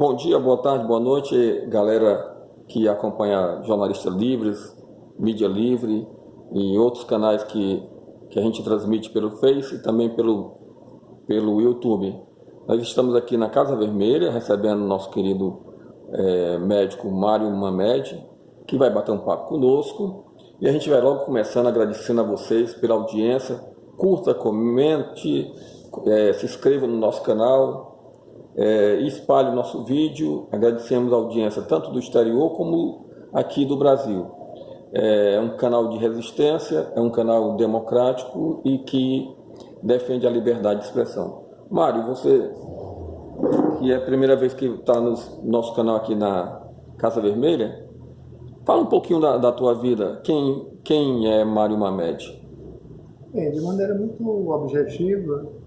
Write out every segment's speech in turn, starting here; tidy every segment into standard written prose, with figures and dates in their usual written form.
Bom dia, boa tarde, boa noite, galera que acompanha Jornalistas Livres, Mídia Livre e outros canais que a gente transmite pelo Face e também pelo YouTube. Nós estamos aqui na Casa Vermelha recebendo nosso querido médico Mário Mamed, que vai bater um papo conosco. E a gente vai logo começando agradecendo a vocês pela audiência. Curta, comente, se inscreva no nosso canal. E espalhe o nosso vídeo. Agradecemos a audiência tanto do exterior como aqui do Brasil. É um canal de resistência, é um canal democrático e que defende a liberdade de expressão. Mário, você que é a primeira vez que está no nosso canal aqui na Casa Vermelha, fala um pouquinho da tua vida. Quem é Mário Mamed? Bem, de maneira muito objetiva,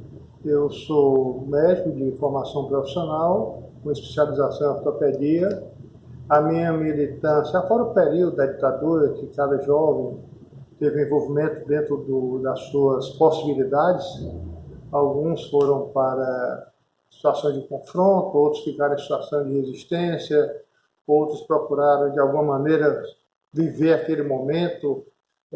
eu sou médico de formação profissional, com especialização em ortopedia. A minha militância, fora o período da ditadura, que cada jovem teve envolvimento dentro das suas possibilidades, alguns foram para situações de confronto, outros ficaram em situação de resistência, outros procuraram de alguma maneira viver aquele momento,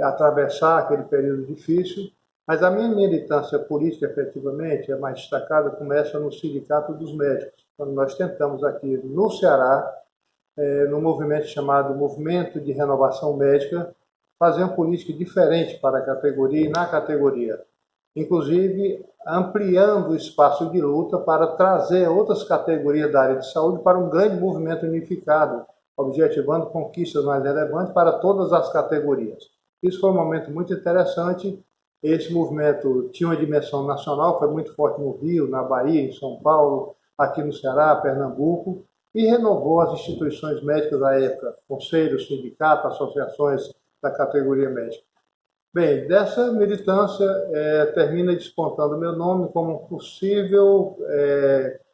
atravessar aquele período difícil. Mas a minha militância política, efetivamente, é mais destacada, começa no Sindicato dos Médicos, quando nós tentamos aqui no Ceará, no movimento chamado Movimento de Renovação Médica, fazer uma política diferente para a categoria e na categoria. Inclusive, ampliando o espaço de luta para trazer outras categorias da área de saúde para um grande movimento unificado, objetivando conquistas mais relevantes para todas as categorias. Isso foi um momento muito interessante. Esse movimento tinha uma dimensão nacional, foi muito forte no Rio, na Bahia, em São Paulo, aqui no Ceará, Pernambuco, e renovou as instituições médicas da época, conselhos, sindicatos, associações da categoria médica. Bem, dessa militância termina despontando meu nome como possível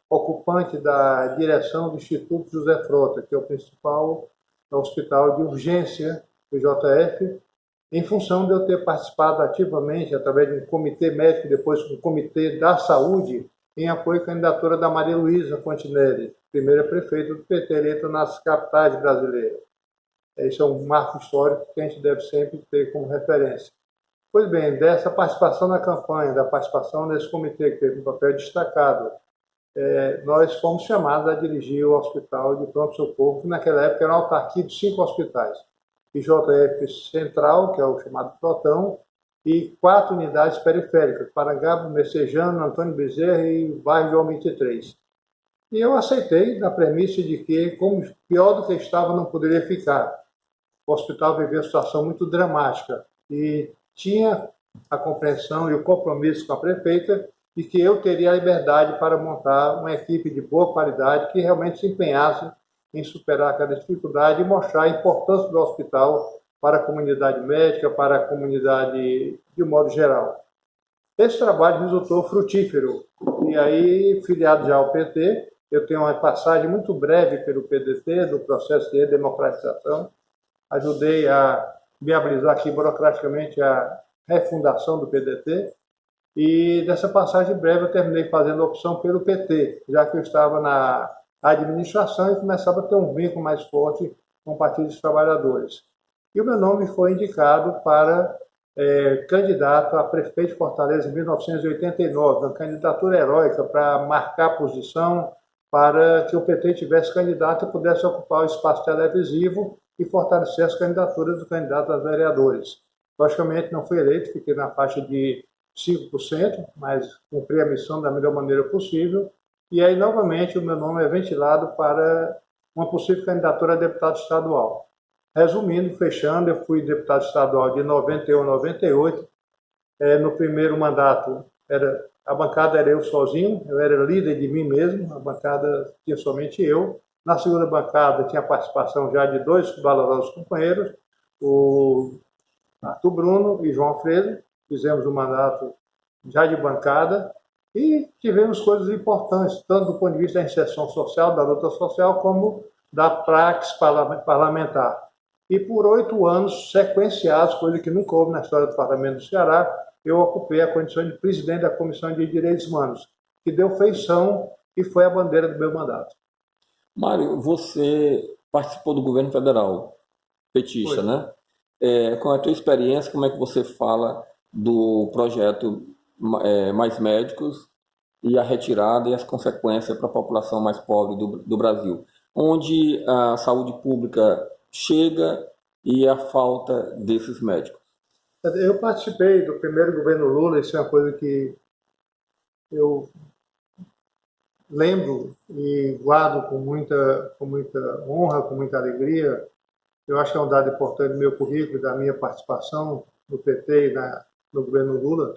ocupante da direção do Instituto José Frota, que é o principal hospital de urgência do JF, em função de eu ter participado ativamente, através de um comitê médico, depois um comitê da saúde, em apoio à candidatura da Maria Luísa Fontinelli, primeira prefeita do PT eleita nas capitais brasileiras. Esse é um marco histórico que a gente deve sempre ter como referência. Pois bem, dessa participação na campanha, da participação nesse comitê, que teve um papel destacado, nós fomos chamados a dirigir o hospital de pronto-socorro, que naquela época era uma autarquia de 5 hospitais. IJF Central, que é o chamado Frotão, e 4 unidades periféricas, Parangaba, Messejana, Antônio Bezerra e bairro João 23. E eu aceitei na premissa de que, como pior do que estava, não poderia ficar. O hospital vivia uma situação muito dramática e tinha a compreensão e o compromisso com a prefeita de que eu teria a liberdade para montar uma equipe de boa qualidade que realmente se empenhasse em superar aquela dificuldade e mostrar a importância do hospital para a comunidade médica, para a comunidade de um modo geral. Esse trabalho resultou frutífero. E aí, filiado já ao PT, eu tenho uma passagem muito breve pelo PDT, do processo de democratização. Ajudei a viabilizar aqui burocraticamente a refundação do PDT. E dessa passagem breve eu terminei fazendo a opção pelo PT, já que eu estava na administração e começava a ter um vínculo mais forte com o Partido dos Trabalhadores. E o meu nome foi indicado para candidato a prefeito de Fortaleza em 1989, uma candidatura heróica para marcar posição para que o PT tivesse candidato e pudesse ocupar o espaço televisivo e fortalecer as candidaturas dos candidatos a vereadores. Logicamente não fui eleito, fiquei na faixa de 5%, mas cumpri a missão da melhor maneira possível. E aí, novamente, o meu nome é ventilado para uma possível candidatura a deputado estadual. Resumindo, fechando, eu fui deputado estadual de 91 a 98. No primeiro mandato, a bancada era eu sozinho, eu era líder de mim mesmo, a bancada tinha somente eu. Na segunda bancada, tinha a participação já de 2 valorosos companheiros, o Arthur Bruno e João Alfredo. Fizemos um mandato já de bancada, e tivemos coisas importantes, tanto do ponto de vista da inserção social, da luta social, como da praxis parlamentar. E por 8 anos sequenciados, coisa que nunca houve na história do Parlamento do Ceará, eu ocupei a condição de presidente da Comissão de Direitos Humanos, que deu feição e foi a bandeira do meu mandato. Mário, você participou do governo federal, petista, Foi. né? Com a tua experiência, como é que você fala do projeto Mais Médicos e a retirada e as consequências para a população mais pobre do Brasil, onde a saúde pública chega e a falta desses médicos? Eu participei do primeiro governo Lula, isso é uma coisa que eu lembro e guardo com muita honra, com muita alegria. Eu acho que é um dado importante do meu currículo, da minha participação no PT e no governo Lula,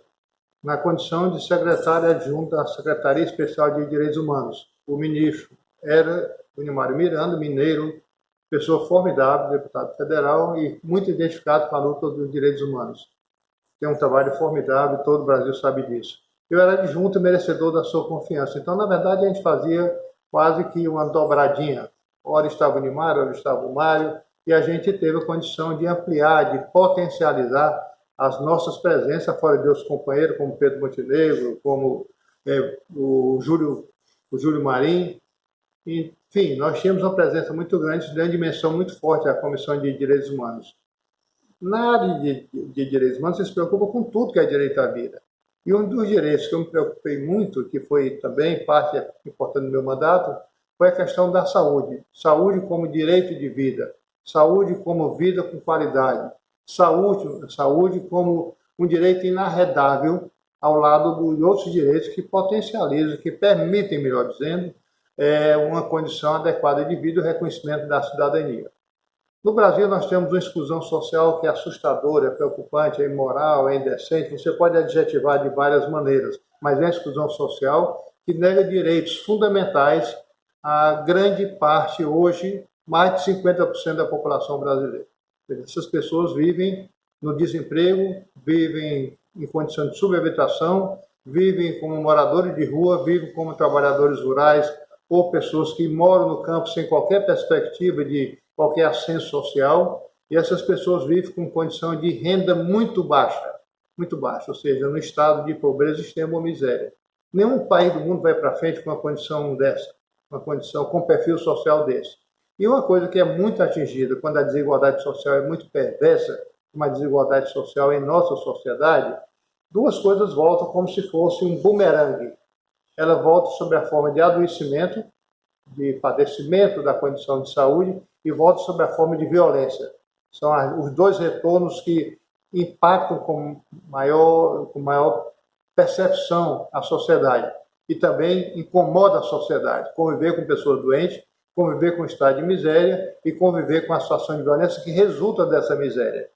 na condição de secretário adjunto da Secretaria Especial de Direitos Humanos. O ministro era o Nimário Miranda, mineiro, pessoa formidável, deputado federal e muito identificado com a luta dos direitos humanos. Tem um trabalho formidável, todo o Brasil sabe disso. Eu era adjunto e merecedor da sua confiança. Então, na verdade, a gente fazia quase que uma dobradinha. Ora estava o Nimário, ora estava o Mário, e a gente teve a condição de ampliar, de potencializar as nossas presenças, fora de outros companheiros, como Pedro Montenegro, como o Júlio Marim. Enfim, nós tínhamos uma presença muito grande, de dimensão muito forte da Comissão de Direitos Humanos. Na área de direitos humanos, você se preocupa com tudo que é direito à vida. E um dos direitos que eu me preocupei muito, que foi também parte importante do meu mandato, foi a questão da saúde. Saúde como direito de vida, saúde como vida com qualidade, saúde como um direito inarredável ao lado de outros direitos que potencializam, que permitem, melhor dizendo, uma condição adequada de vida e o reconhecimento da cidadania. No Brasil, nós temos uma exclusão social que é assustadora, é preocupante, é imoral, é indecente. Você pode adjetivar de várias maneiras, mas é a exclusão social que nega direitos fundamentais a grande parte, hoje, mais de 50% da população brasileira. Essas pessoas vivem no desemprego, vivem em condição de subhabitação, vivem como moradores de rua, vivem como trabalhadores rurais ou pessoas que moram no campo sem qualquer perspectiva de qualquer ascenso social, e essas pessoas vivem com condição de renda muito baixa, ou seja, no estado de pobreza extrema ou miséria. Nenhum país do mundo vai para frente com uma condição dessa, uma condição com um perfil social desse. E uma coisa que é muito atingida quando a desigualdade social é muito perversa, uma desigualdade social em nossa sociedade, duas coisas voltam como se fosse um bumerangue. Ela volta sob a forma de adoecimento, de padecimento da condição de saúde, e volta sob a forma de violência. São os dois retornos que impactam com maior percepção a sociedade e também incomoda a sociedade. Conviver com pessoas doentes, conviver com o estado de miséria e conviver com a situação de violência que resulta dessa miséria.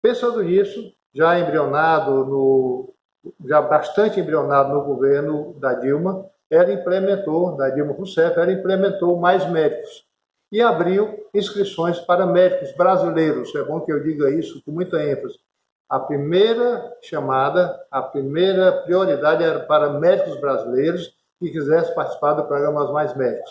Pensando nisso, já bastante embrionado no governo da Dilma Rousseff, ela implementou mais médicos e abriu inscrições para médicos brasileiros. É bom que eu diga isso com muita ênfase. A primeira prioridade era para médicos brasileiros que quisessem participar do programa Mais Médicos.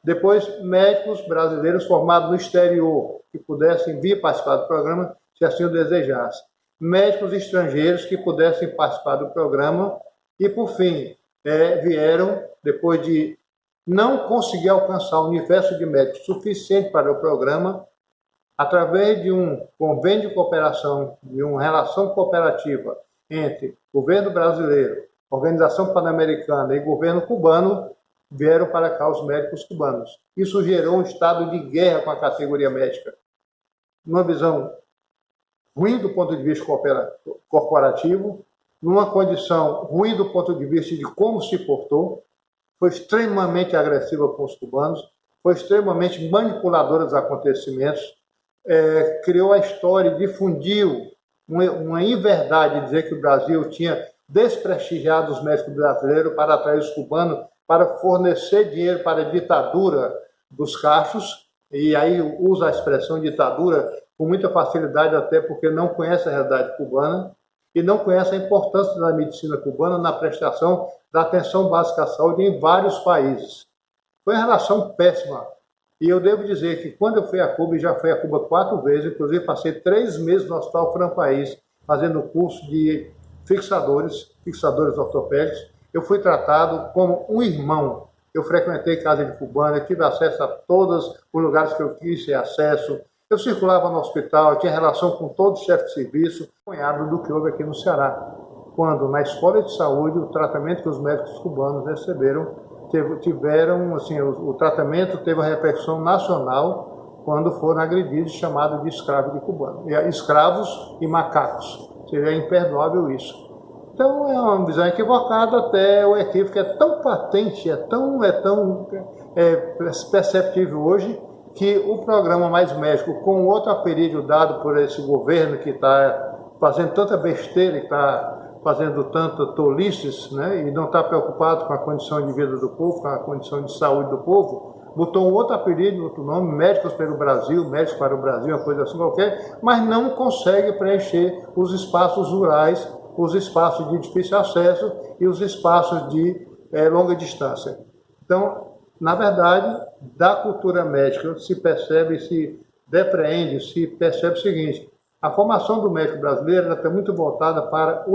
Depois, médicos brasileiros formados no exterior, que pudessem vir participar do programa, se assim o desejassem. Médicos estrangeiros que pudessem participar do programa. E, por fim, vieram, depois de não conseguir alcançar o universo de médicos suficiente para o programa, através de um convênio de cooperação, de uma relação cooperativa entre governo brasileiro, Organização Pan-Americana e governo cubano, vieram para cá os médicos cubanos. Isso gerou um estado de guerra com a categoria médica. Uma visão ruim do ponto de vista corporativo, numa condição ruim do ponto de vista de como se portou, foi extremamente agressiva com os cubanos, foi extremamente manipuladora dos acontecimentos, criou a história e difundiu uma inverdade de dizer que o Brasil tinha desprestigiado os médicos brasileiros para atrair os cubanos, para fornecer dinheiro para a ditadura dos cachos, e aí usa a expressão ditadura com muita facilidade, até porque não conhece a realidade cubana e não conhece a importância da medicina cubana na prestação da atenção básica à saúde em vários países. Foi uma relação péssima. E eu devo dizer que quando eu fui a Cuba, e já fui a Cuba 4 vezes, inclusive passei 3 meses no Hospital Franco-País, fazendo curso de fixadores ortopédicos, eu fui tratado como um irmão. eu frequentei casa de cubano, eu tive acesso a todos os lugares que eu quis ter acesso. Eu circulava no hospital, eu tinha relação com todo chefe de serviço, acompanhado do que houve aqui no Ceará. Quando na escola de saúde, o tratamento que os médicos cubanos receberam, tiveram, assim, o tratamento teve uma repercussão nacional quando foram agredidos, chamados de escravos de cubano. Escravos e macacos. Seria imperdoável isso. Então é uma visão equivocada, até o equívoco é tão patente, é tão perceptível hoje, que o programa Mais Médico, com outro apelido dado por esse governo que está fazendo tanta besteira, que está fazendo tanta tolices, né, e não está preocupado com a condição de vida do povo, com a condição de saúde do povo, botou um outro apelido, outro nome, Médicos pelo Brasil, Médicos para o Brasil, uma coisa assim qualquer, mas não consegue preencher os espaços rurais, os espaços de difícil acesso e os espaços de longa distância. Então, na verdade, da cultura médica se percebe, se depreende, se percebe o seguinte: a formação do médico brasileiro está muito voltada para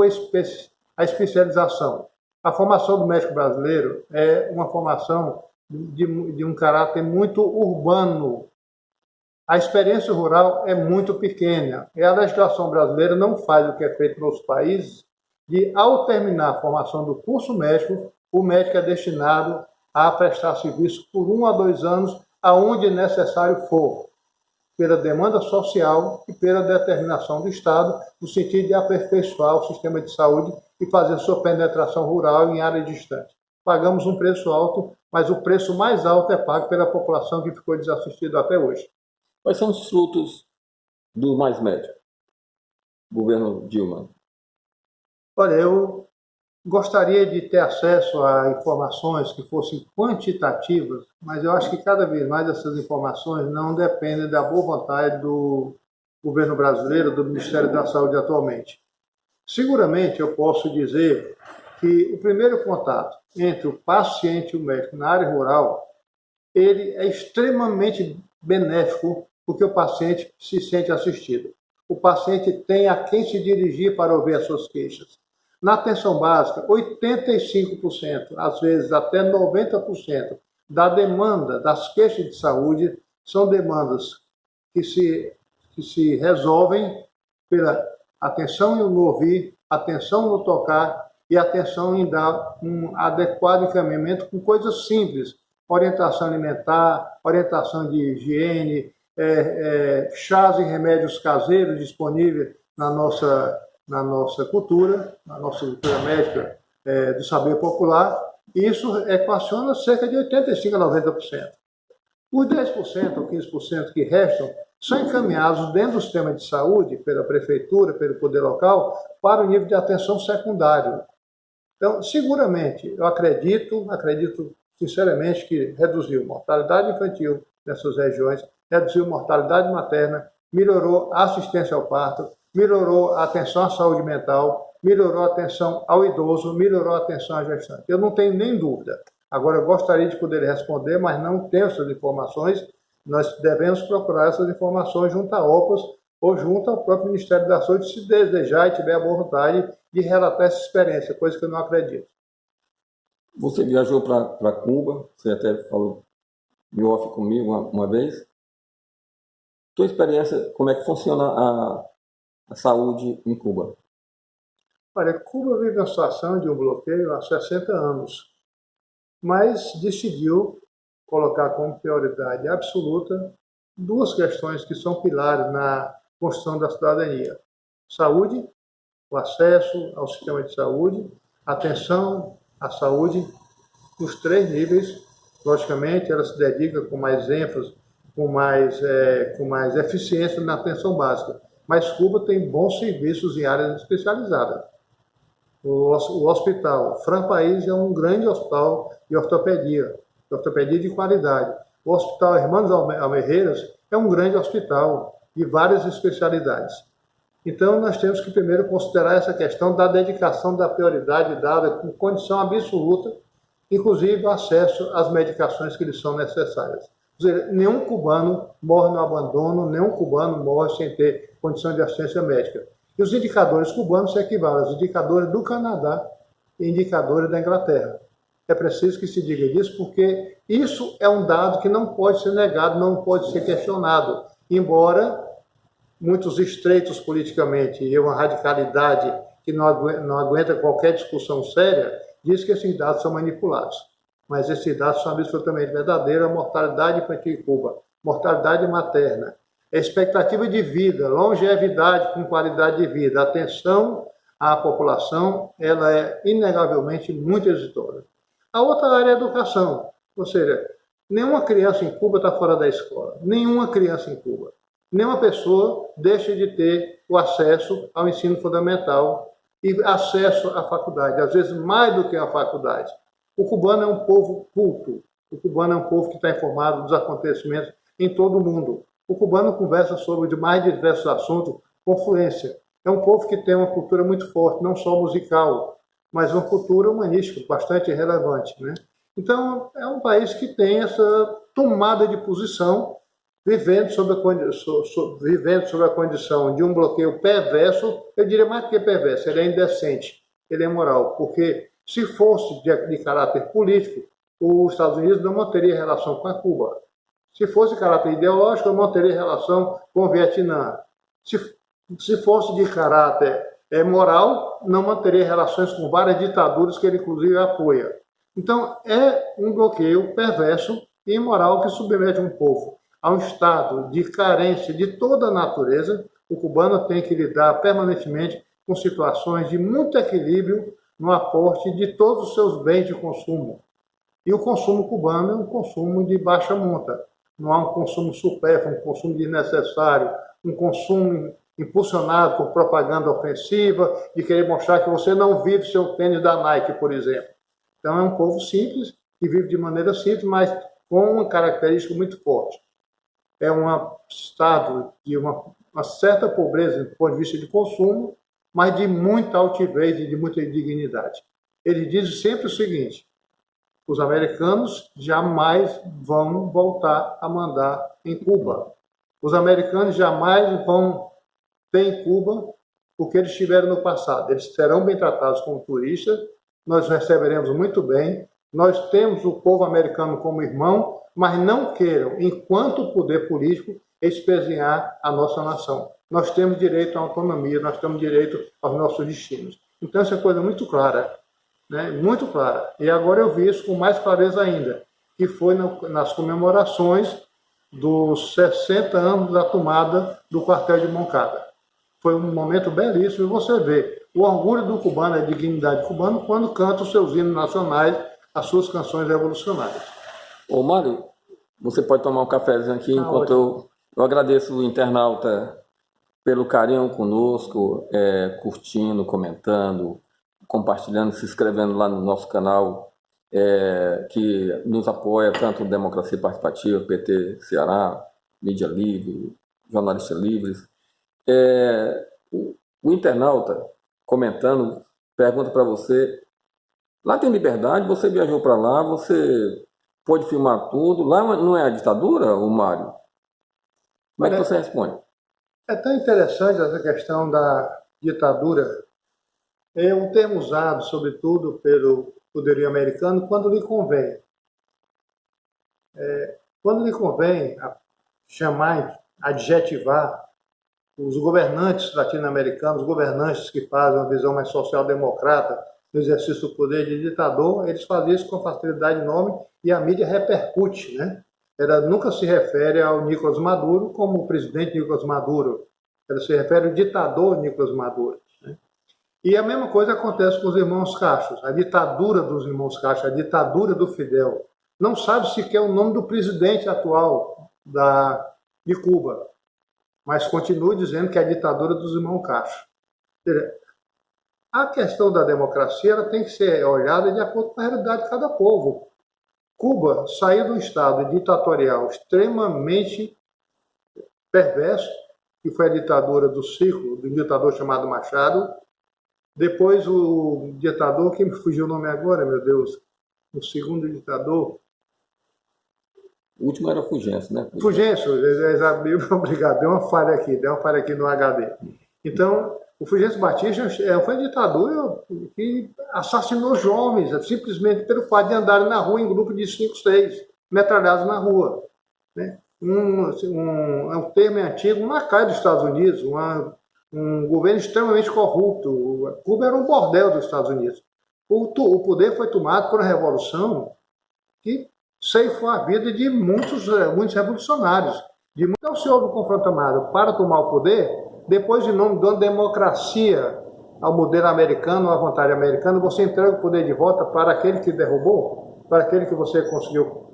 a especialização. A formação do médico brasileiro é uma formação de um caráter muito urbano. A experiência rural é muito pequena. E a legislação brasileira não faz o que é feito nos países, de, ao terminar a formação do curso médico, o médico é destinado a prestar serviço por 1 a 2 anos, aonde necessário for, pela demanda social e pela determinação do Estado, no sentido de aperfeiçoar o sistema de saúde e fazer sua penetração rural em áreas distantes. Pagamos um preço alto, mas o preço mais alto é pago pela população que ficou desassistida até hoje. Quais são os frutos do Mais Médico, governo Dilma? Olha, eu gostaria de ter acesso a informações que fossem quantitativas, mas eu acho que cada vez mais essas informações não dependem da boa vontade do governo brasileiro, do Ministério da Saúde atualmente. Seguramente eu posso dizer que o primeiro contato entre o paciente e o médico na área rural, ele é extremamente benéfico, porque o paciente se sente assistido. O paciente tem a quem se dirigir para ouvir as suas queixas. Na atenção básica, 85%, às vezes até 90% da demanda das queixas de saúde são demandas que se resolvem pela atenção no ouvir, atenção no tocar e atenção em dar um adequado encaminhamento com coisas simples, orientação alimentar, orientação de higiene, chás e remédios caseiros disponíveis na nossa cultura médica do saber popular. Isso equaciona cerca de 85% a 90%. Os 10% ou 15% que restam são encaminhados dentro do sistema de saúde, pela prefeitura, pelo poder local, para o nível de atenção secundário. Então, seguramente, eu acredito sinceramente que reduziu mortalidade infantil nessas regiões, reduziu mortalidade materna, melhorou a assistência ao parto, melhorou a atenção à saúde mental, melhorou a atenção ao idoso, melhorou a atenção à gestante. Eu não tenho nem dúvida. Agora, eu gostaria de poder responder, mas não tenho essas informações. Nós devemos procurar essas informações junto à OPAS ou junto ao próprio Ministério da Saúde, se desejar e tiver a boa vontade de relatar essa experiência, coisa que eu não acredito. Você viajou para Cuba, você até falou em off comigo uma vez. Tua experiência, como é que funciona a saúde em Cuba? Olha, Cuba vive uma situação de um bloqueio há 60 anos, mas decidiu colocar como prioridade absoluta 2 questões que são pilares na construção da cidadania: saúde, o acesso ao sistema de saúde, atenção à saúde nos 3 níveis. Logicamente, ela se dedica com mais ênfase, com mais eficiência na atenção básica. Mas Cuba tem bons serviços em áreas especializadas. O hospital Fran País é um grande hospital de ortopedia de qualidade. O Hospital Hermanos Almeireiras é um grande hospital de várias especialidades. Então, nós temos que primeiro considerar essa questão da dedicação, da prioridade dada com condição absoluta, inclusive o acesso às medicações que lhes são necessárias. Ou seja, nenhum cubano morre no abandono, nenhum cubano morre sem ter condição de assistência médica. E os indicadores cubanos se equivalem aos indicadores do Canadá e indicadores da Inglaterra. É preciso que se diga disso, porque isso é um dado que não pode ser negado, não pode ser questionado, embora muitos estreitos politicamente e uma radicalidade que não aguenta qualquer discussão séria, diz que esses dados são manipulados. Mas esses dados são absolutamente verdadeiros. A mortalidade infantil em Cuba, mortalidade materna, a expectativa de vida, longevidade com qualidade de vida, atenção à população, ela é inegavelmente muito exitosa. A outra área é a educação, ou seja, nenhuma criança em Cuba está fora da escola, nenhuma criança em Cuba. Nenhuma pessoa deixa de ter o acesso ao ensino fundamental e acesso à faculdade, às vezes mais do que a faculdade. O cubano é um povo culto, o cubano é um povo que está informado dos acontecimentos em todo o mundo. O cubano conversa sobre os mais diversos assuntos com fluência. É um povo que tem uma cultura muito forte, não só musical, mas uma cultura humanística bastante relevante, né? Então, é um país que tem essa tomada de posição, vivendo sob a condição de um bloqueio perverso. Eu diria mais do que perverso, ele é indecente, ele é imoral, porque se fosse de caráter político, os Estados Unidos não manteria relação com a Cuba. Se fosse de caráter ideológico, não manteria relação com o Vietnã. Se fosse de caráter moral, não manteria relações com várias ditaduras que ele, inclusive, apoia. Então, é um bloqueio perverso e imoral que submete um povo a um estado de carência de toda a natureza. O cubano tem que lidar permanentemente com situações de muito equilíbrio no aporte de todos os seus bens de consumo. E o consumo cubano é um consumo de baixa monta. Não há um consumo supérfluo, um consumo desnecessário, um consumo impulsionado por propaganda ofensiva, de querer mostrar que você não vive seu tênis da Nike, por exemplo. Então é um povo simples, que vive de maneira simples, mas com uma característica muito forte. É um estado de uma certa pobreza do ponto de vista de consumo, mas de muita altivez e de muita dignidade. Ele diz sempre o seguinte: os americanos jamais vão voltar a mandar em Cuba. Os americanos jamais vão ter em Cuba o que eles tiveram no passado. Eles serão bem tratados como turistas, nós receberemos muito bem, nós temos o povo americano como irmão, mas não queiram, enquanto poder político, espezinhar a nossa nação. Nós temos direito à autonomia, nós temos direito aos nossos destinos. Então, essa é coisa muito clara, né? Muito clara. E agora eu vi isso com mais clareza ainda, que foi nas comemorações dos 60 anos da tomada do quartel de Moncada. Foi um momento belíssimo, e você vê o orgulho do cubano, a dignidade cubana, quando canta os seus hinos nacionais, as suas canções revolucionárias. Ô Mário, você pode tomar um cafezinho aqui enquanto eu agradeço o internauta pelo carinho conosco, curtindo, comentando, compartilhando, se inscrevendo lá no nosso canal, que nos apoia tanto Democracia Participativa, PT Ceará, Mídia Livre, Jornalistas Livres. O internauta comentando pergunta para você: lá tem liberdade, você viajou para lá, você pode filmar tudo, lá não é a ditadura, o Mário? Como é que você responde? É tão interessante essa questão da ditadura. É um termo usado, sobretudo, pelo poderio americano quando lhe convém. Quando lhe convém chamar, adjetivar os governantes latino-americanos, os governantes que fazem uma visão mais social-democrata no exercício do poder de ditador, eles fazem isso com facilidade enorme e a mídia repercute, né? Ela nunca se refere ao Nicolás Maduro como o presidente Nicolás Maduro, ela se refere ao ditador Nicolás Maduro, né? E a mesma coisa acontece com os irmãos Castro, a ditadura dos irmãos Castro, a ditadura do Fidel. Não sabe sequer o nome do presidente atual de Cuba, mas continua dizendo que é a ditadura dos irmãos Castro. A questão da democracia ela tem que ser olhada de acordo com a realidade de cada povo. Cuba saiu de um estado ditatorial extremamente perverso, que foi a ditadura do ciclo, do ditador chamado Machado. Depois o ditador, que me fugiu o nome agora, meu Deus, o segundo ditador. O último era Fulgêncio, né? Fulgêncio, obrigado, deu uma falha aqui no HD. Então, O Fulgêncio Batista foi uma ditadura que assassinou jovens, simplesmente pelo fato de andarem na rua em grupo de 5, 6, metralhados na rua. Né? Um termo antigo, uma cara dos Estados Unidos, um governo extremamente corrupto. Cuba era um bordel dos Estados Unidos. O poder foi tomado por uma revolução que ceifou a vida de muitos revolucionários. Então, se houve um confronto armado para tomar o poder, depois, em nome da democracia ao modelo americano, à vontade americana, você entrega o poder de volta para aquele que derrubou, para aquele que você conseguiu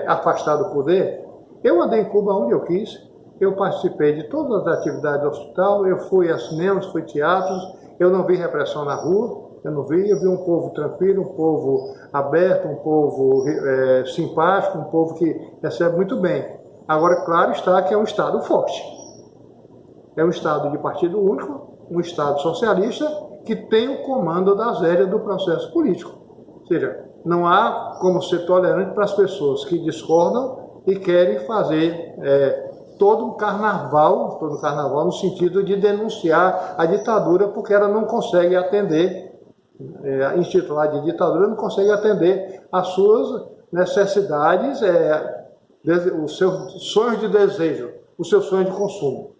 afastar do poder. Eu andei em Cuba onde eu quis, eu participei de todas as atividades do hospital, eu fui a cinemas, fui a teatros, eu não vi repressão na rua, eu vi um povo tranquilo, um povo aberto, um povo simpático, um povo que recebe muito bem. Agora, claro está que é um Estado forte. É um Estado de partido único, um Estado socialista que tem o comando das rédeas do processo político. Ou seja, não há como ser tolerante para as pessoas que discordam e querem fazer todo um carnaval no sentido de denunciar a ditadura, porque ela não consegue atender, intitular de ditadura, não consegue atender às suas necessidades, os seus sonhos de desejo, o seu sonho de consumo.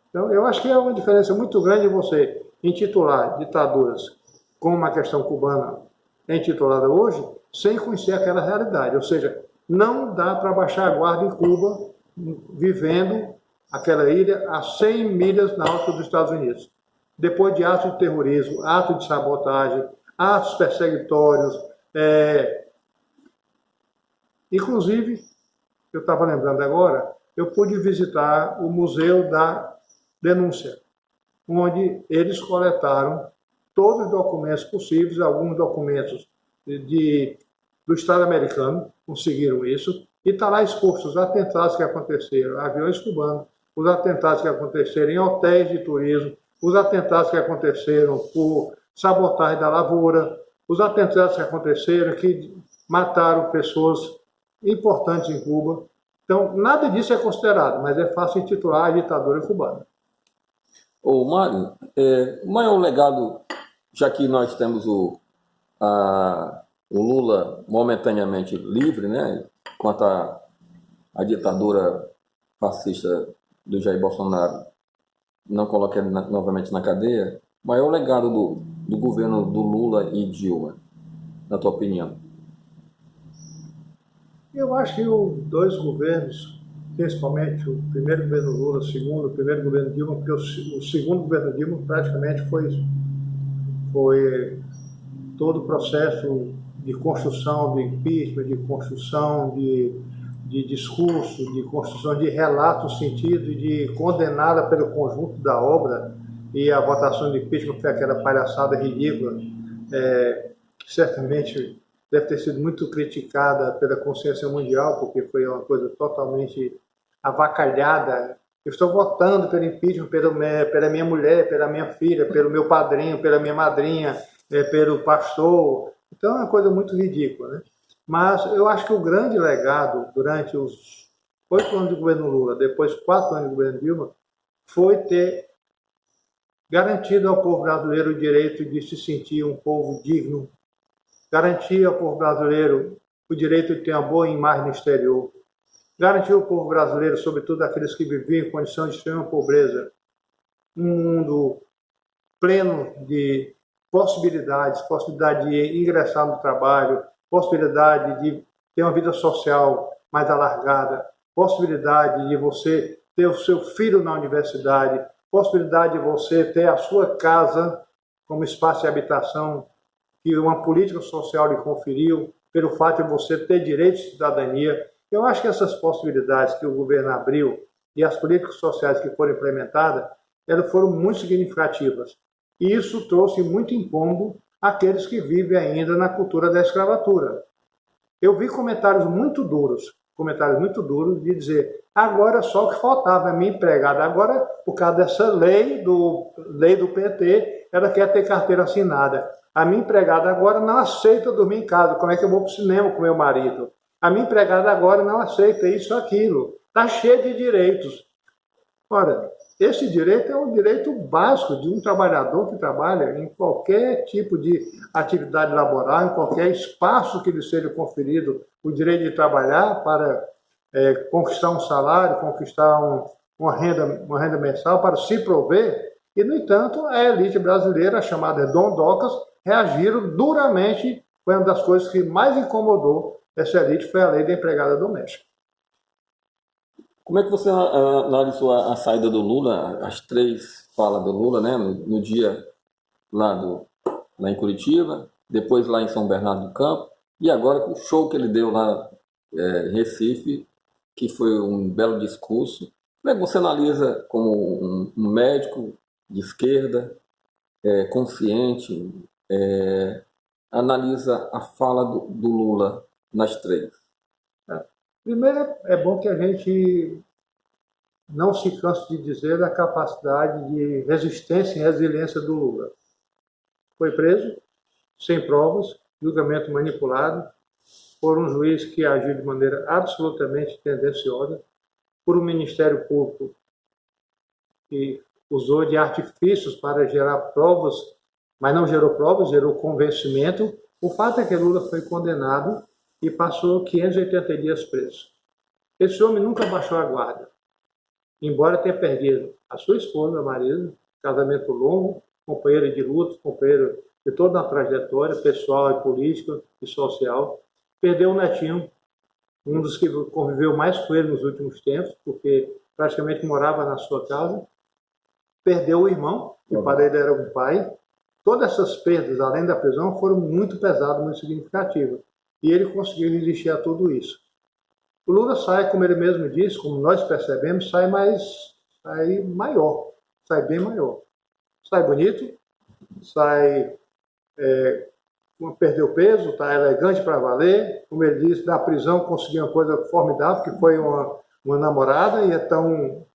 Então, eu acho que é uma diferença muito grande você intitular ditaduras como uma questão cubana é intitulada hoje, sem conhecer aquela realidade. Ou seja, não dá para baixar a guarda em Cuba, vivendo aquela ilha a 100 milhas náuticas dos Estados Unidos. Depois de atos de terrorismo, atos de sabotagem, atos perseguitórios, inclusive, eu estava lembrando agora, eu pude visitar o Museu da Denúncia, onde eles coletaram todos os documentos possíveis, alguns documentos do Estado americano, conseguiram isso, e está lá exposto os atentados que aconteceram, aviões cubanos, os atentados que aconteceram em hotéis de turismo, os atentados que aconteceram por sabotagem da lavoura, os atentados que aconteceram que mataram pessoas importantes em Cuba. Então, nada disso é considerado, mas é fácil intitular a ditadura cubana. Ô, Mário, o maior legado, já que nós temos o Lula momentaneamente livre, né, quanto à ditadura fascista do Jair Bolsonaro, não coloca ele novamente na cadeia, o maior legado do governo do Lula e Dilma, na tua opinião? Eu acho que os dois governos, principalmente o primeiro governo Lula, o primeiro governo Dilma, porque o segundo governo Dilma praticamente foi todo o processo de construção de impeachment, de construção de discurso, de construção de relato no sentido de condená-la pelo conjunto da obra, e a votação de impeachment foi aquela palhaçada ridícula, que certamente deve ter sido muito criticada pela consciência mundial, porque foi uma coisa totalmente avacalhada. Eu estou votando pelo impeachment pela minha mulher, pela minha filha, pelo meu padrinho, pela minha madrinha, pelo pastor. Então é uma coisa muito ridícula, né? Mas eu acho que o grande legado durante os 8 anos de governo Lula, depois 4 anos de governo Dilma, foi ter garantido ao povo brasileiro o direito de se sentir um povo digno, garantir ao povo brasileiro o direito de ter uma boa imagem no exterior, garantir ao povo brasileiro, sobretudo aqueles que viviam em condições de extrema pobreza, um mundo pleno de possibilidade de ingressar no trabalho, possibilidade de ter uma vida social mais alargada, possibilidade de você ter o seu filho na universidade, possibilidade de você ter a sua casa como espaço de habitação que uma política social lhe conferiu, pelo fato de você ter direito de cidadania. Eu acho que essas possibilidades que o governo abriu e as políticas sociais que foram implementadas, elas foram muito significativas. E isso trouxe muito incômodo àqueles que vivem ainda na cultura da escravatura. Eu vi comentários muito duros de dizer, agora só o que faltava, a minha empregada agora, por causa dessa lei do PT, ela quer ter carteira assinada. A minha empregada agora não aceita dormir em casa, como é que eu vou para o cinema com meu marido? A minha empregada agora não aceita isso ou aquilo, está cheia de direitos. Ora, Esse direito é um direito básico de um trabalhador que trabalha em qualquer tipo de atividade laboral, em qualquer espaço que lhe seja conferido, o direito de trabalhar para conquistar um salário, conquistar uma renda mensal para se prover. E, no entanto, a elite brasileira, chamada dondocas, reagiram duramente. Foi uma das coisas que mais incomodou essa elite, foi a lei da empregada doméstica. Como é que você analisou a saída do Lula, as 3 falas do Lula, né, no dia lá em Curitiba, depois lá em São Bernardo do Campo, e agora com o show que ele deu lá em Recife, que foi um belo discurso? Como é que você analisa como um médico de esquerda, consciente, analisa a fala do Lula nas 3? Primeiro, é bom que a gente não se canse de dizer da capacidade de resistência e resiliência do Lula. Foi preso, sem provas, julgamento manipulado, por um juiz que agiu de maneira absolutamente tendenciosa, por um Ministério Público que usou de artifícios para gerar provas, mas não gerou provas, gerou convencimento. O fato é que Lula foi condenado e passou 580 dias preso. Esse homem nunca baixou a guarda, embora tenha perdido a sua esposa, Marisa, casamento longo, companheira de luta, companheiro de toda a trajetória pessoal e política e social. Perdeu o netinho, um dos que conviveu mais com ele nos últimos tempos, porque praticamente morava na sua casa. Perdeu o irmão, que para ele era um pai. Todas essas perdas, além da prisão, foram muito pesadas, muito significativas. E ele conseguiu resistir a tudo isso. O Lula sai, como ele mesmo disse, como nós percebemos, sai maior, sai bem maior. Sai bonito, sai perdeu peso, está elegante para valer. Como ele disse, da prisão conseguiu uma coisa formidável, que foi uma namorada, e é tão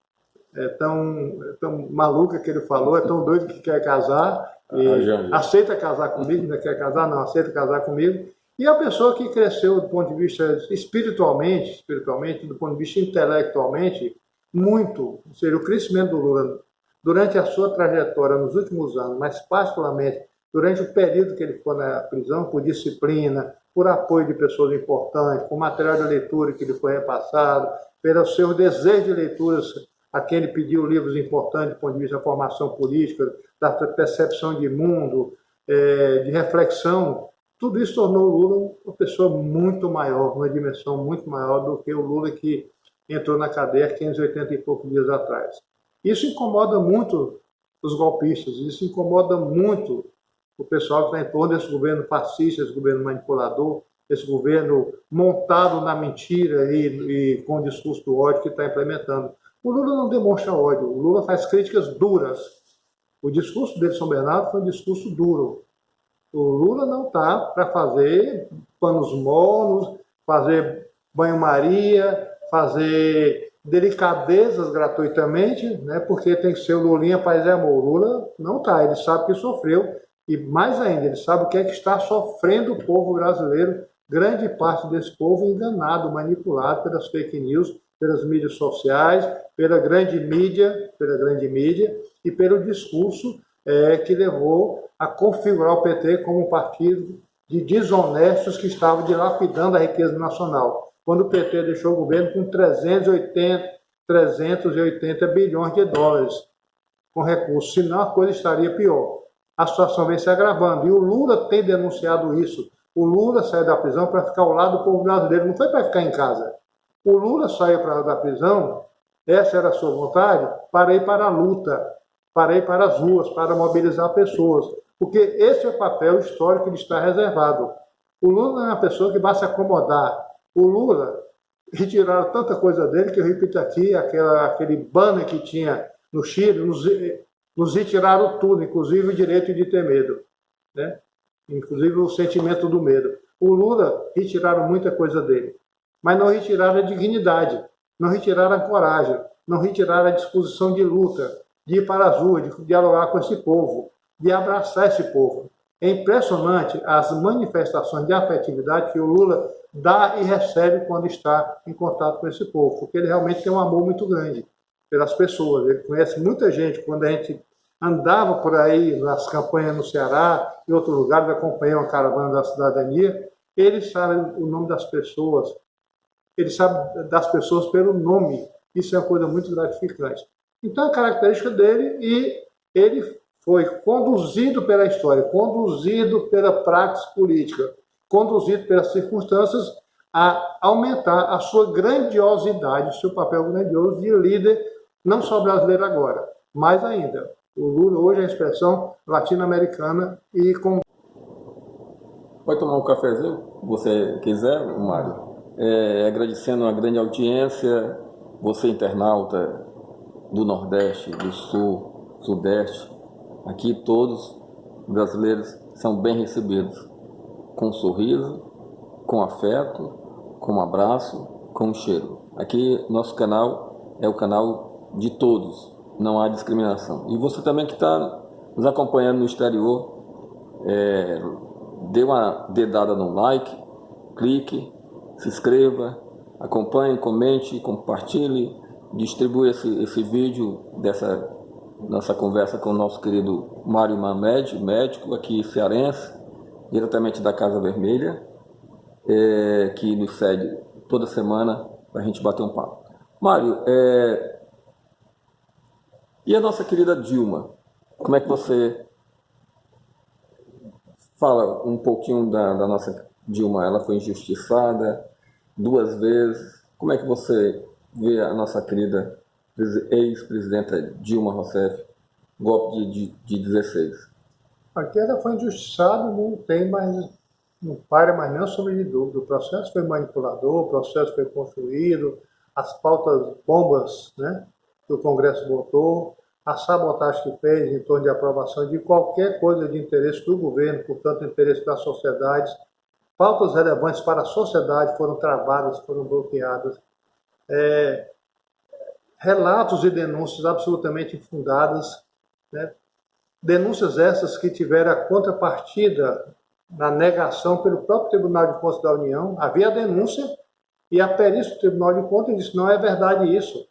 maluca que ele falou, é tão doido que quer casar, e aceita casar comigo, não quer casar, não, aceita casar comigo. E a pessoa que cresceu do ponto de vista espiritualmente, do ponto de vista intelectualmente, muito, ou seja, o crescimento do Lula durante a sua trajetória nos últimos anos, mas particularmente durante o período que ele ficou na prisão, por disciplina, por apoio de pessoas importantes, por material de leitura que lhe foi repassado, pelo seu desejo de leituras a quem ele pediu livros importantes do ponto de vista da formação política, da percepção de mundo, de reflexão. Tudo isso tornou o Lula uma pessoa muito maior, uma dimensão muito maior do que o Lula que entrou na cadeia 580 e poucos dias atrás. Isso incomoda muito os golpistas, isso incomoda muito o pessoal que está em torno desse governo fascista, esse governo manipulador, esse governo montado na mentira e com o discurso do ódio que está implementando. O Lula não demonstra ódio, o Lula faz críticas duras. O discurso dele em São Bernardo foi um discurso duro. O Lula não está para fazer panos mornos, fazer banho-maria, fazer delicadezas gratuitamente, né, porque tem que ser o Lulinha, paz e amor. O Lula não está, ele sabe que sofreu, e mais ainda, ele sabe o que é que está sofrendo o povo brasileiro, grande parte desse povo enganado, manipulado pelas fake news, pelas mídias sociais, pela grande mídia e pelo discurso que levou a configurar o PT como um partido de desonestos que estavam dilapidando a riqueza nacional. Quando o PT deixou o governo com 380 bilhões de dólares com recursos, senão a coisa estaria pior. A situação vem se agravando e o Lula tem denunciado isso. O Lula saiu da prisão para ficar ao lado do povo brasileiro, não foi para ficar em casa. O Lula saiu da prisão, essa era a sua vontade, para ir para a luta, para ir para as ruas, para mobilizar pessoas. Porque esse é o papel histórico que lhe está reservado. O Lula não é uma pessoa que vai se acomodar. O Lula, retiraram tanta coisa dele, que eu repito aqui, aquele banner que tinha no Chile, nos retiraram tudo, inclusive o direito de ter medo, né? Inclusive o sentimento do medo. O Lula retiraram muita coisa dele, mas não retiraram a dignidade, não retiraram a coragem, não retiraram a disposição de luta, de ir para as ruas, de dialogar com esse povo, de abraçar esse povo. É impressionante as manifestações de afetividade que o Lula dá e recebe quando está em contato com esse povo, porque ele realmente tem um amor muito grande pelas pessoas. Ele conhece muita gente. Quando a gente andava por aí nas campanhas no Ceará, em outros lugares, acompanhei uma caravana da cidadania, ele sabe o nome das pessoas, ele sabe das pessoas pelo nome. Isso é uma coisa muito gratificante. Então, a característica dele, e ele foi conduzido pela história, conduzido pela prática política, conduzido pelas circunstâncias a aumentar a sua grandiosidade, o seu papel grandioso de líder, não só brasileiro agora, mais ainda. O Lula hoje é a expressão latino-americana e com... Pode tomar um cafezinho, se você quiser, Mário. Agradecendo a grande audiência, você internauta do Nordeste, do Sul, Sudeste, aqui todos brasileiros são bem recebidos, com um sorriso, com afeto, com um abraço, com um cheiro. Aqui nosso canal é o canal de todos, não há discriminação. E você também que está nos acompanhando no exterior, dê uma dedada no like, clique, se inscreva, acompanhe, comente, compartilhe, distribua esse vídeo dessa nossa conversa com o nosso querido Mário Mamed, médico aqui cearense, diretamente da Casa Vermelha, que nos cede toda semana para a gente bater um papo. Mário, e a nossa querida Dilma? Como é que você fala um pouquinho da nossa Dilma? Ela foi injustiçada 2 vezes. Como é que você vê a nossa querida ex-presidenta Dilma Rousseff, golpe de 16? Aqui ela foi injustiçada, não tem mais, não para mais nenhuma sombra de dúvida. O processo foi manipulador, o processo foi construído, as pautas bombas, né, que o Congresso botou, a sabotagem que fez em torno de aprovação de qualquer coisa de interesse do governo, portanto, interesse da sociedade. Pautas relevantes para a sociedade foram travadas, foram bloqueadas. Relatos e denúncias absolutamente infundadas, né? Denúncias essas que tiveram a contrapartida na negação pelo próprio Tribunal de Contas da União. Havia a denúncia e a perícia do Tribunal de Contas disse: não é verdade isso.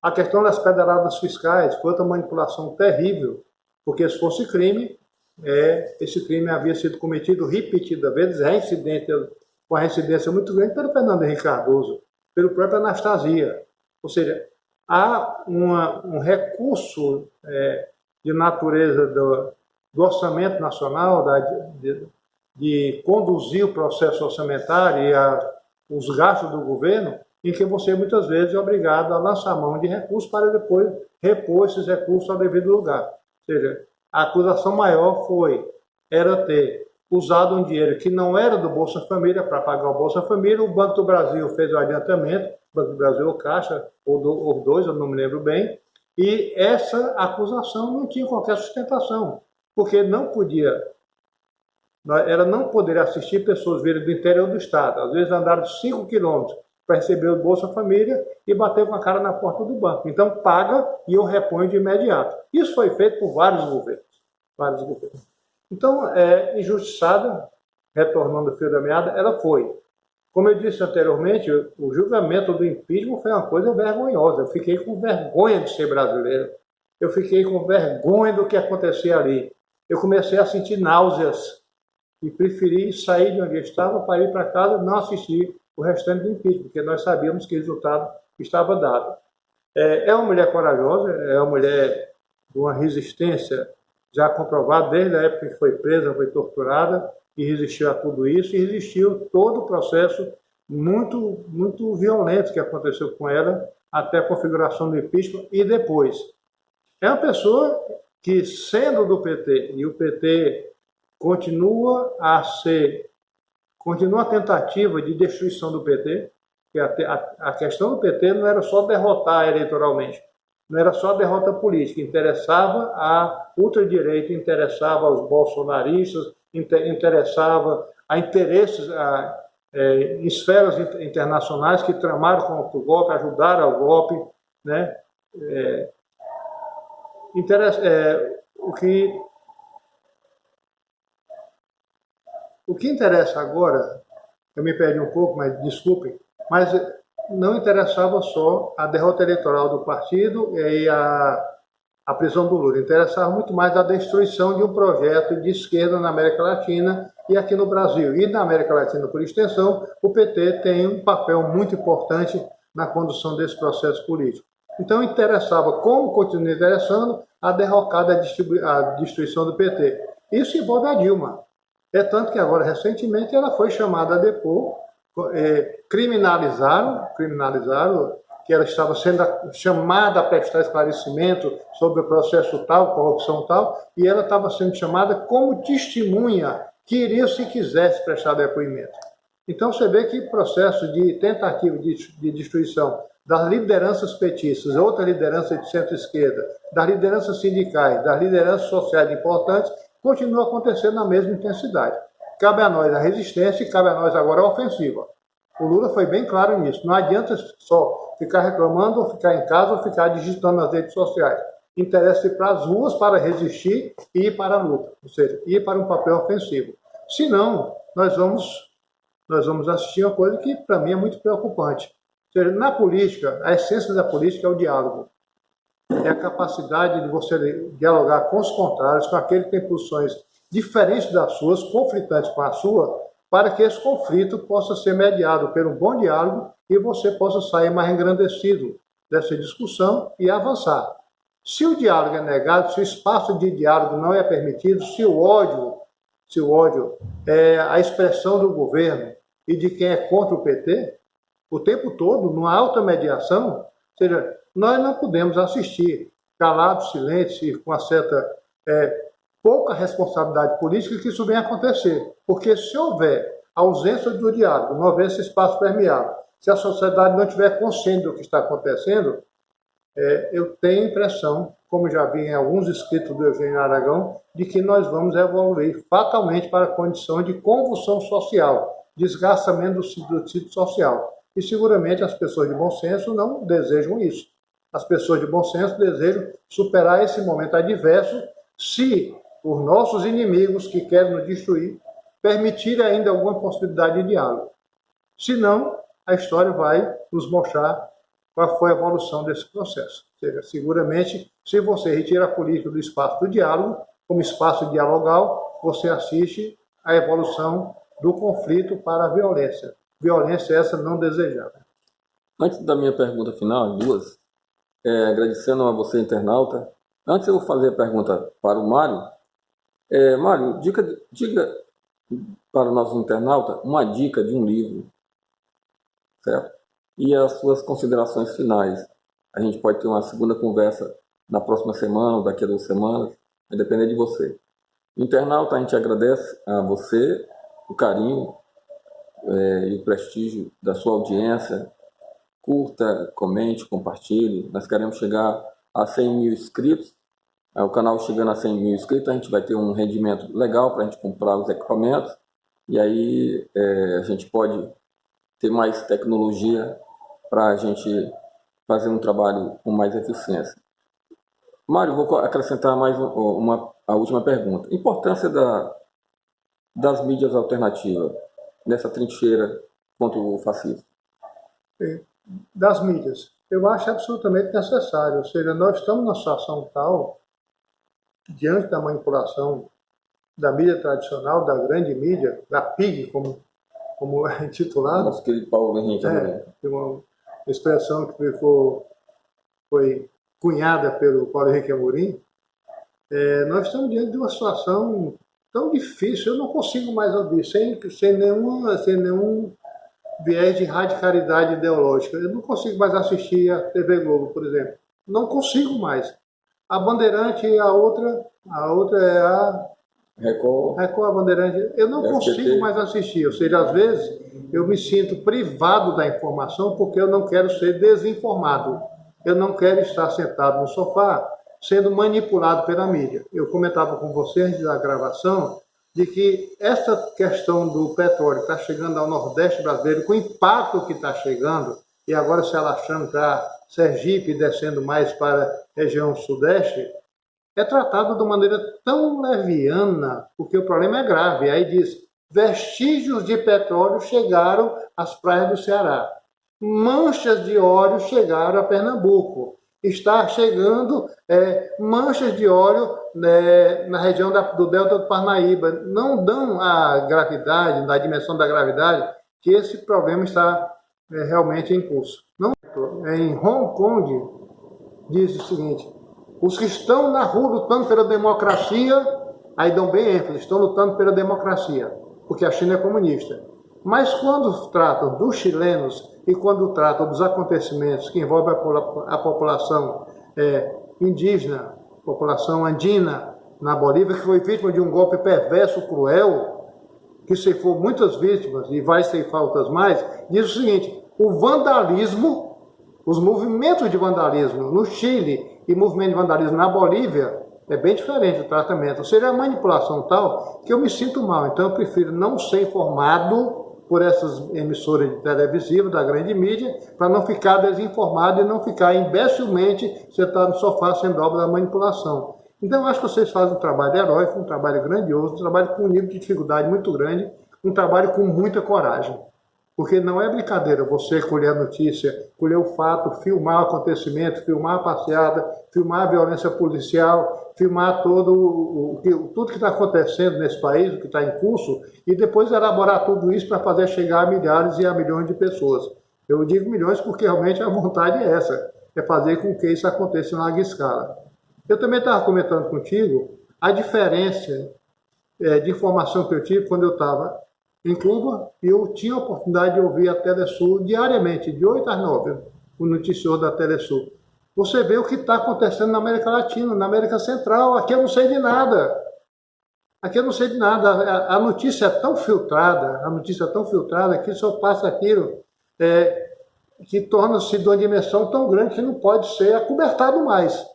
A questão das pedaladas fiscais foi outra manipulação terrível, porque se fosse crime, esse crime havia sido cometido repetidas vezes, com a reincidência muito grande pelo Fernando Henrique Cardoso, pelo próprio Anastasia. Ou seja, há um recurso de natureza do orçamento nacional, de conduzir o processo orçamentário e os gastos do governo, em que você muitas vezes é obrigado a lançar mão de recursos para depois repor esses recursos ao devido lugar. Ou seja, a acusação maior era ter usado um dinheiro que não era do Bolsa Família para pagar o Bolsa Família. O Banco do Brasil fez o adiantamento, o Banco do Brasil ou Caixa, ou dois, eu não me lembro bem, e essa acusação não tinha qualquer sustentação, porque ela não poderia assistir pessoas virem do interior do estado, às vezes andaram 5 quilômetros para receber o Bolsa Família e bater com a cara na porta do banco. Então paga e eu reponho de imediato. Isso foi feito por vários governos. Então, injustiçada, retornando ao fio da meada, ela foi. Como eu disse anteriormente, o julgamento do impeachment foi uma coisa vergonhosa. Eu fiquei com vergonha de ser brasileiro. Eu fiquei com vergonha do que acontecia ali. Eu comecei a sentir náuseas e preferi sair de onde eu estava para ir para casa e não assistir o restante do impeachment, porque nós sabíamos que o resultado estava dado. É uma mulher corajosa, é uma mulher de uma resistência já comprovada desde a época que foi presa, foi torturada, e resistiu a tudo isso, e resistiu todo o processo muito, muito violento que aconteceu com ela, até a configuração do impeachment e depois. É uma pessoa que, sendo do PT, e o PT continua a tentativa de destruição do PT, que a questão do PT não era só derrotar eleitoralmente, não era só a derrota política, interessava a ultradireita, interessava aos bolsonaristas, interessava a interesses em esferas internacionais que tramaram contra o golpe, ajudaram ao golpe, né? O que interessa agora, eu me perdi um pouco, mas desculpem, mas não interessava só a derrota eleitoral do partido e a prisão do Lula. Interessava muito mais a destruição de um projeto de esquerda na América Latina e aqui no Brasil. E na América Latina, por extensão, o PT tem um papel muito importante na condução desse processo político. Então interessava, como continua interessando, a derrocada, a destruição do PT. Isso envolve a Dilma. É tanto que agora, recentemente, ela foi chamada a depor, criminalizaram que ela estava sendo chamada a prestar esclarecimento sobre o processo tal, corrupção tal, e ela estava sendo chamada como testemunha que iria, se quisesse, prestar depoimento. Então você vê que processo de tentativa de destruição das lideranças petistas, outra liderança de centro-esquerda, das lideranças sindicais, das lideranças sociais importantes, continua acontecendo na mesma intensidade. Cabe a nós a resistência e cabe a nós agora a ofensiva. O Lula foi bem claro nisso. Não adianta só ficar reclamando ou ficar em casa ou ficar digitando nas redes sociais. Interessa ir para as ruas para resistir e ir para a luta, ou seja, ir para um papel ofensivo. Senão, nós vamos assistir uma coisa que para mim é muito preocupante. Ou seja, na política, a essência da política é o diálogo. É a capacidade de você dialogar com os contrários, com aquele que tem posições diferentes das suas, conflitantes com a sua, para que esse conflito possa ser mediado por um bom diálogo e você possa sair mais engrandecido dessa discussão e avançar. Se o diálogo é negado, se o espaço de diálogo não é permitido, se o ódio é a expressão do governo e de quem é contra o PT, o tempo todo, numa alta mediação, ou seja, nós não podemos assistir calados, silentes e com uma certa pouca responsabilidade política que isso venha acontecer. Porque se houver ausência do diálogo, não houver esse espaço permeável, se a sociedade não tiver consciente do que está acontecendo, eu tenho a impressão, como já vi em alguns escritos do Eugênio Aragão, de que nós vamos evoluir fatalmente para a condição de convulsão social, desgastamento do tecido social. E seguramente as pessoas de bom senso não desejam isso. As pessoas de bom senso desejam superar esse momento adverso se os nossos inimigos que querem nos destruir permitirem ainda alguma possibilidade de diálogo. Senão, a história vai nos mostrar qual foi a evolução desse processo. Ou seja, seguramente, se você retira a política do espaço do diálogo, como espaço dialogal, você assiste à evolução do conflito para a violência. Violência essa não desejada. Antes da minha pergunta final, duas, agradecendo a você, internauta. Antes eu vou fazer a pergunta para o Mário. Mário, diga para o nosso internauta uma dica de um livro, certo? E as suas considerações finais. A gente pode ter uma segunda conversa na próxima semana ou daqui a 2 semanas, vai depender de você. Internauta, a gente agradece a você o carinho e o prestígio da sua audiência. Curta, comente, compartilhe. Nós queremos chegar a 100 mil inscritos. O canal chegando a 100 mil inscritos, a gente vai ter um rendimento legal para a gente comprar os equipamentos. E aí a gente pode ter mais tecnologia para a gente fazer um trabalho com mais eficiência. Mário, vou acrescentar mais a última pergunta. Importância das mídias alternativas nessa trincheira contra o fascismo. Das mídias. Eu acho absolutamente necessário. Ou seja, nós estamos numa situação tal, diante da manipulação da mídia tradicional, da grande mídia, da PIG, como é intitulado. Nosso querido Paulo Henrique. Uma expressão que foi cunhada pelo Paulo Henrique Amorim. Nós estamos diante de uma situação tão difícil, eu não consigo mais ouvir, sem nenhum viés de radicalidade ideológica. Eu não consigo mais assistir a TV Globo, por exemplo. Não consigo mais. A Bandeirante e a outra é a Record, a Bandeirante. Eu não consigo mais assistir. Ou seja, às vezes eu me sinto privado da informação porque eu não quero ser desinformado. Eu não quero estar sentado no sofá sendo manipulado pela mídia. Eu comentava com você antes da gravação de que essa questão do petróleo está chegando ao Nordeste brasileiro, com o impacto que está chegando, e agora se alastrando para Sergipe, descendo mais para a região Sudeste, é tratado de maneira tão leviana, porque o problema é grave. Aí diz, vestígios de petróleo chegaram às praias do Ceará. manchas de óleo chegaram a Pernambuco. Está chegando manchas de óleo na região do Delta do Parnaíba. Não dão a gravidade, a dimensão da gravidade, que esse problema está realmente em curso. Não, em Hong Kong, diz o seguinte: os que estão na rua lutando pela democracia, aí dão bem ênfase, estão lutando pela democracia, porque a China é comunista. Mas quando tratam dos chilenos e quando tratam dos acontecimentos que envolvem a população indígena, população andina na Bolívia, que foi vítima de um golpe perverso, cruel, que ceifou muitas vítimas e vai ceifar outras mais, diz o seguinte: o vandalismo, os movimentos de vandalismo no Chile e movimento de vandalismo na Bolívia é bem diferente o tratamento. Ou seja, a manipulação tal que eu me sinto mal. Então eu prefiro não ser informado por essas emissoras televisivas da grande mídia, para não ficar desinformado e não ficar imbecilmente sentado no sofá sendo obra da manipulação. Então eu acho que vocês fazem um trabalho heróico, um trabalho grandioso, um trabalho com um nível de dificuldade muito grande, um trabalho com muita coragem. Porque não é brincadeira você colher a notícia, colher o fato, filmar o acontecimento, filmar a passeada, filmar a violência policial, filmar tudo que está acontecendo nesse país, o que está em curso, e depois elaborar tudo isso para fazer chegar a milhares e a milhões de pessoas. Eu digo milhões porque realmente a vontade é essa, é fazer com que isso aconteça em larga escala. Eu também estava comentando contigo a diferença de informação que eu tive quando eu estava em Cuba, e eu tinha a oportunidade de ouvir a Telesul diariamente, de 8 às 9, o noticiário da Telesul. Você vê o que está acontecendo na América Latina, na América Central. Aqui eu não sei de nada. Aqui eu não sei de nada. A notícia é tão filtrada, que só passa aquilo que torna-se de uma dimensão tão grande que não pode ser acobertado mais. Ou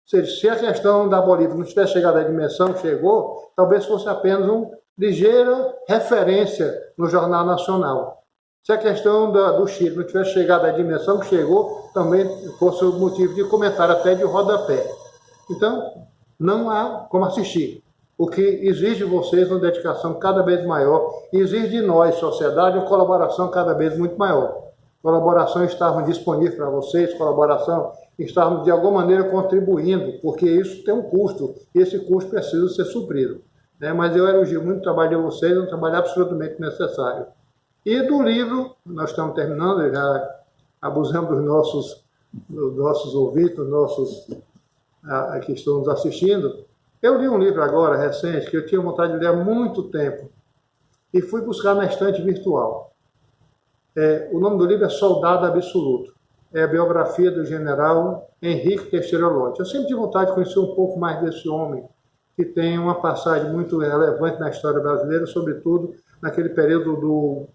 seja, se a questão da Bolívia não tivesse chegado à dimensão que chegou, talvez fosse apenas uma ligeira referência no Jornal Nacional. Se a questão do Chile não tivesse chegado à dimensão que chegou, também fosse o motivo de comentário até de rodapé. Então, não há como assistir. O que exige de vocês uma dedicação cada vez maior, e exige de nós, sociedade, uma colaboração cada vez muito maior. Colaboração estarmos disponíveis para vocês, colaboração estarmos de alguma maneira contribuindo, porque isso tem um custo, e esse custo precisa ser suprido. Mas eu elogio muito o trabalho de vocês, é um trabalho absolutamente necessário. E do livro, nós estamos terminando, já abusamos dos nossos ouvintes, dos nossos que estão nos assistindo. Eu li um livro agora, recente, que eu tinha vontade de ler há muito tempo, e fui buscar na estante virtual. O nome do livro é Soldado Absoluto. É a biografia do general Henrique Teixeira Lott. Eu sempre tive vontade de conhecer um pouco mais desse homem, que tem uma passagem muito relevante na história brasileira, sobretudo naquele período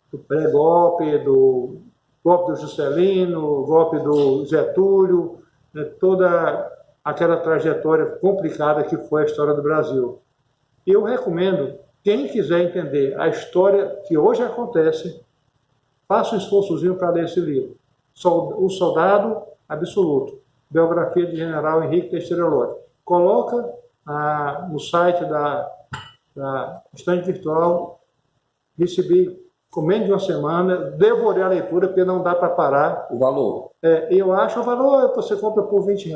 do pré-golpe, do golpe do Juscelino, golpe do Getúlio, toda aquela trajetória complicada que foi a história do Brasil. E eu recomendo, quem quiser entender a história que hoje acontece, faça um esforçozinho para ler esse livro. O Soldado Absoluto, biografia do general Henrique Teixeira Lott. Coloca no site da estante virtual, recebi com menos de uma semana, devorei a leitura, porque não dá para parar. O valor? Eu acho o valor, você compra por R$20,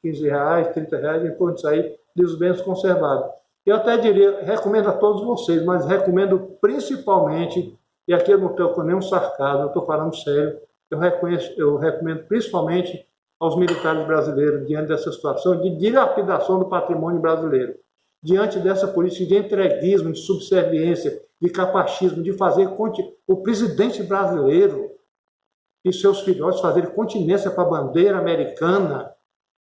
R$15, R$30, depois disso aí, livros bem conservados. Eu até diria, recomendo a todos vocês, mas recomendo principalmente, e aqui eu não estou com nenhum sarcasmo, eu estou falando sério, eu recomendo principalmente aos militares brasileiros, diante dessa situação de dilapidação do patrimônio brasileiro, diante dessa política de entreguismo, de subserviência, de capachismo, de fazer o presidente brasileiro e seus filhotes fazerem continência para a bandeira americana,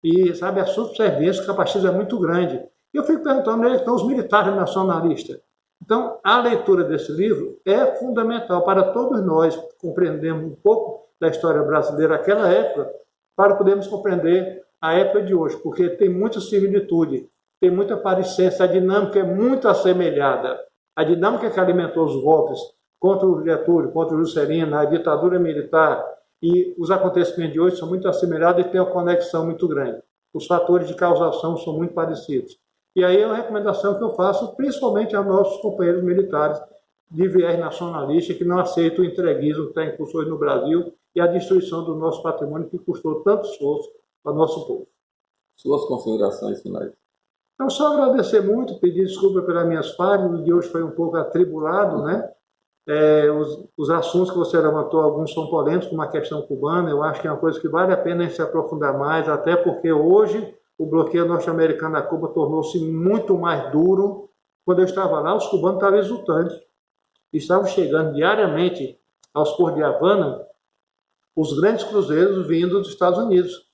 e sabe, a subserviência, o capachismo é muito grande. E eu fico perguntando, onde estão os militares nacionalistas? Então, a leitura desse livro é fundamental para todos nós compreendermos um pouco da história brasileira naquela época, para podermos compreender a época de hoje, porque tem muita similitude, tem muita parecência, a dinâmica é muito assemelhada. A dinâmica que alimentou os golpes contra o Getúlio, contra o Juscelino, a ditadura militar e os acontecimentos de hoje são muito assemelhados e têm uma conexão muito grande. Os fatores de causação são muito parecidos. E aí é uma recomendação que eu faço principalmente aos nossos companheiros militares de viés nacionalista que não aceita o entreguismo que está em curso hoje no Brasil e a destruição do nosso patrimônio que custou tanto esforço para o nosso povo. Suas considerações finais. Então, só agradecer muito, pedir desculpa pelas minhas falhas, o de hoje foi um pouco atribulado, né? Os assuntos que você levantou, alguns são polêmicos, como a questão cubana, eu acho que é uma coisa que vale a pena se aprofundar mais, até porque hoje o bloqueio norte-americano a Cuba tornou-se muito mais duro. Quando eu estava lá, os cubanos estavam exultantes, estavam chegando diariamente aos portos de Havana os grandes cruzeiros vindo dos Estados Unidos.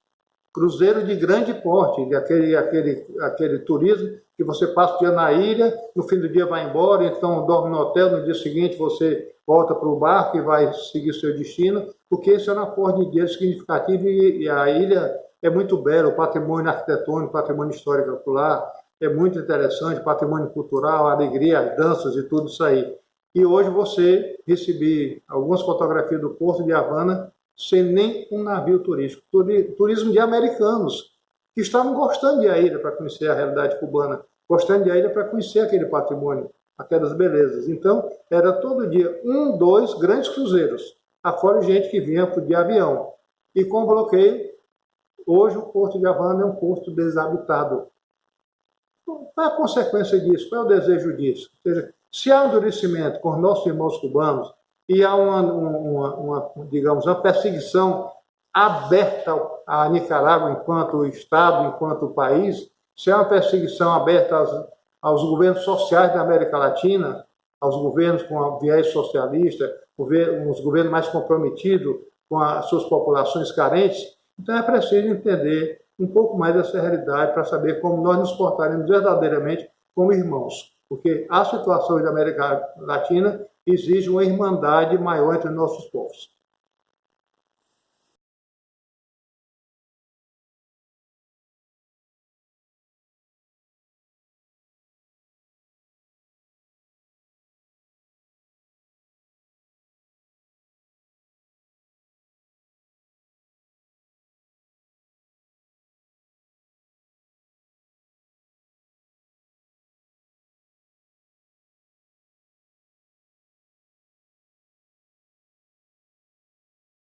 Cruzeiro de grande porte, aquele turismo que você passa o dia na ilha, no fim do dia vai embora, então dorme no hotel, no dia seguinte você volta para o barco e vai seguir seu destino, porque isso é um aporte de dinheiro significativo e a ilha é muito bela, o patrimônio arquitetônico, patrimônio histórico lá é muito interessante, patrimônio cultural, a alegria, as danças e tudo isso aí. E hoje você recebi algumas fotografias do Porto de Havana sem nem um navio turístico. Turismo de americanos, que estavam gostando de ir à ilha para conhecer a realidade cubana, gostando de ir à ilha para conhecer aquele patrimônio, aquelas belezas. Então, era todo dia 1, 2 grandes cruzeiros, afora gente que vinha de avião. E com o bloqueio, hoje o Porto de Havana é um porto desabitado. Qual é a consequência disso? Qual é o desejo disso? Ou seja, se há um endurecimento com os nossos irmãos cubanos, e há digamos, uma perseguição aberta à Nicarágua enquanto Estado, enquanto país, se há uma perseguição aberta aos governos sociais da América Latina, aos governos com viés socialista, os governos mais comprometidos com as suas populações carentes, então é preciso entender um pouco mais dessa realidade para saber como nós nos portaremos verdadeiramente como irmãos, porque a situação da América Latina exige uma irmandade maior entre nossos povos.